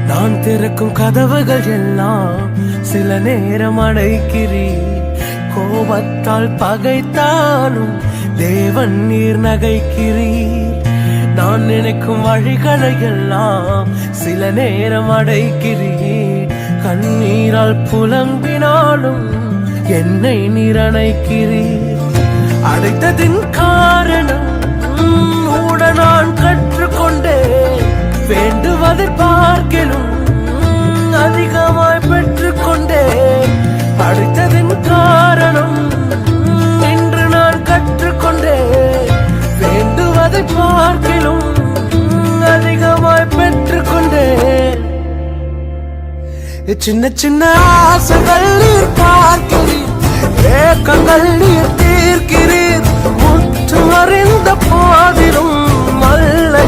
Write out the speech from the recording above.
நான் திறக்கும் கதவுகள் எல்லாம் சில நேரம் அடைக்கிறீர். கோபத்தால் பகைத்தாலும் தேவன் நீர் நகைக்கிறீர். நான் நினைக்கும் வழிகளை எல்லாம் சில நேரம் அடைக்கிறீர். கண்ணீரால் புலம்பினாலும் என்னை நீர் அணைக்கிறீர். அடைத்ததின் காரணம் கூட நான் கற்றுக்கொண்டேன். வேண்டுவதை பார்க்கலும் அதிகமாய் பெற்றுக்கொண்டேன். அடைத்ததின் காரணம் இன்று நான் கற்றுக்கொண்டேன். வேண்டுவதை பார்க்கலும் அதிகமாய் பெற்றுக்கொண்டேன். சின்ன சின்ன ஆசைகள் நீர் பார்க்கிறீர், ஏக்கங்கள் நீர் தீர்க்கிறீர். முற்று அறிந்த போதிலும் அல்ல